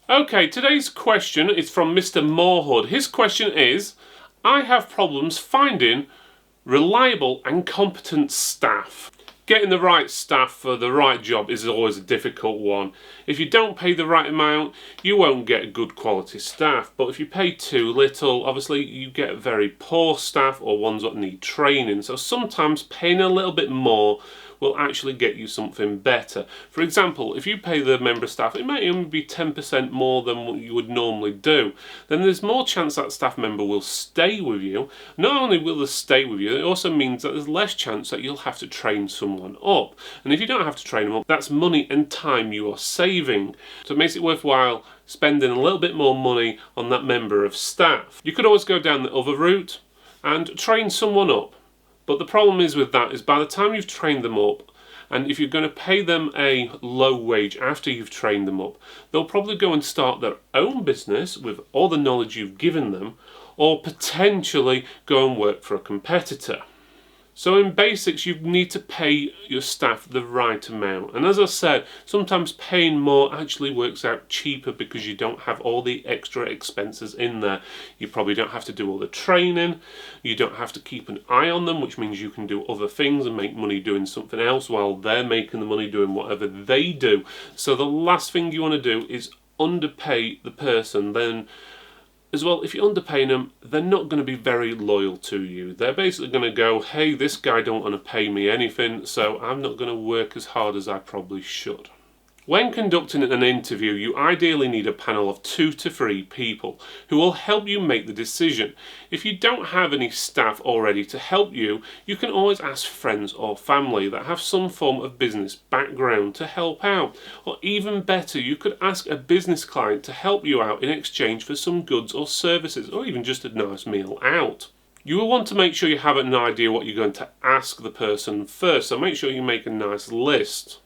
Okay, today's question is from Mr. Morehood. His question is, I have problems finding reliable and competent staff. Getting the right staff for the right job is always a difficult one. If you don't pay the right amount, you won't get good quality staff. But if you pay too little, obviously you get very poor staff or ones that need training. So sometimes paying a little bit more will actually get you something better. For example, if you pay the member of staff, it might only be 10% more than what you would normally do. Then there's more chance that staff member will stay with you. Not only will they stay with you, it also means that there's less chance that you'll have to train someone up. And if you don't have to train them up, that's money and time you are saving. So it makes it worthwhile spending a little bit more money on that member of staff. You could always go down the other route and train someone up. But the problem is with that is by the time you've trained them up, and if you're going to pay them a low wage after you've trained them up, they'll probably go and start their own business with all the knowledge you've given them, or potentially go and work for a competitor. So in basics, you need to pay your staff the right amount. And as I said, sometimes paying more actually works out cheaper because you don't have all the extra expenses in there. You probably don't have to do all the training. You don't have to keep an eye on them, which means you can do other things and make money doing something else while they're making the money doing whatever they do. So the last thing you want to do is underpay the person. Then as well, if you're underpaying them, they're not going to be very loyal to you. They're basically going to go, hey, this guy don't want to pay me anything, so I'm not going to work as hard as I probably should. When conducting an interview, you ideally need a panel of 2 to 3 people who will help you make the decision. If you don't have any staff already to help you, you can always ask friends or family that have some form of business background to help out. Or even better, you could ask a business client to help you out in exchange for some goods or services, or even just a nice meal out. You will want to make sure you have an idea what you're going to ask the person first, so make sure you make a nice list.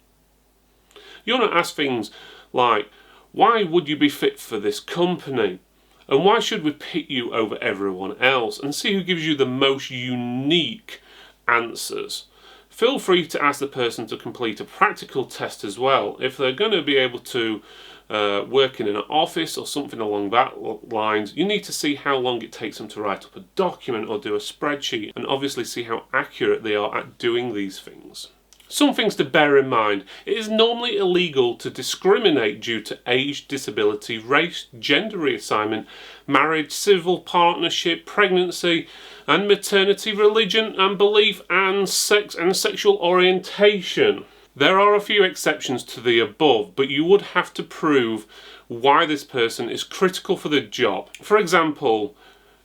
You want to ask things like, why would you be fit for this company? And why should we pick you over everyone else? And see who gives you the most unique answers. Feel free to ask the person to complete a practical test as well. If they're going to be able to work in an office or something along that lines, you need to see how long it takes them to write up a document or do a spreadsheet, and obviously see how accurate they are at doing these things. Some things to bear in mind. It is normally illegal to discriminate due to age, disability, race, gender reassignment, marriage, civil partnership, pregnancy and maternity, religion and belief, and sex and sexual orientation. There are a few exceptions to the above, but you would have to prove why this person is critical for the job. For example,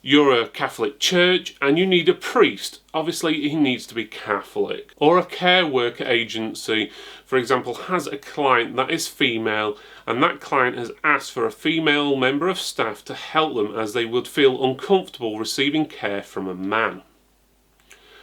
you're a Catholic church and you need a priest. Obviously he needs to be Catholic. Or a care worker agency, for example, has a client that is female, and that client has asked for a female member of staff to help them as they would feel uncomfortable receiving care from a man.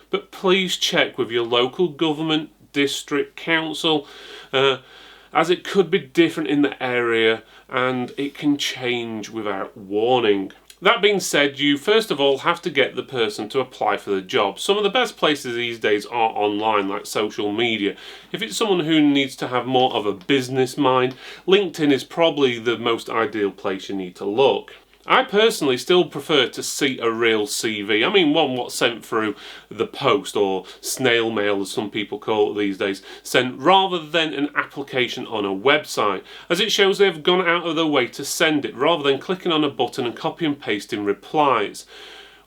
But please check with your local government, district, council, as it could be different in the area and it can change without warning. That being said, you first of all have to get the person to apply for the job. Some of the best places these days are online, like social media. If it's someone who needs to have more of a business mind, LinkedIn is probably the most ideal place you need to look. I personally still prefer to see a real CV. I mean, one what's sent through the post, or snail mail as some people call it these days, sent rather than an application on a website, as it shows they've gone out of their way to send it rather than clicking on a button and copy and pasting replies.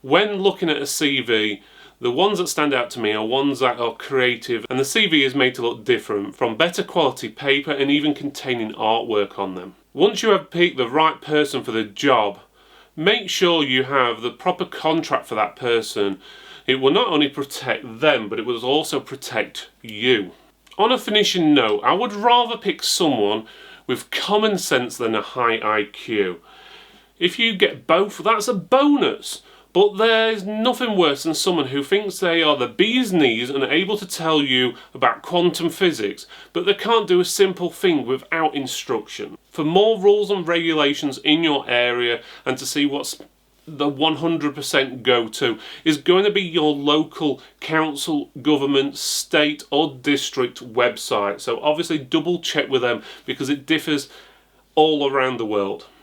When looking at a CV, the ones that stand out to me are ones that are creative, and the CV is made to look different, from better quality paper and even containing artwork on them. Once you have picked the right person for the job, make sure you have the proper contract for that person. It will not only protect them, but it will also protect you. On a finishing note, I would rather pick someone with common sense than a high IQ. If you get both, that's a bonus. But there's nothing worse than someone who thinks they are the bee's knees and are able to tell you about quantum physics, but they can't do a simple thing without instruction. For more rules and regulations in your area and to see what's the 100% go-to is going to be your local council, government, state or district website. So obviously double check with them because it differs all around the world.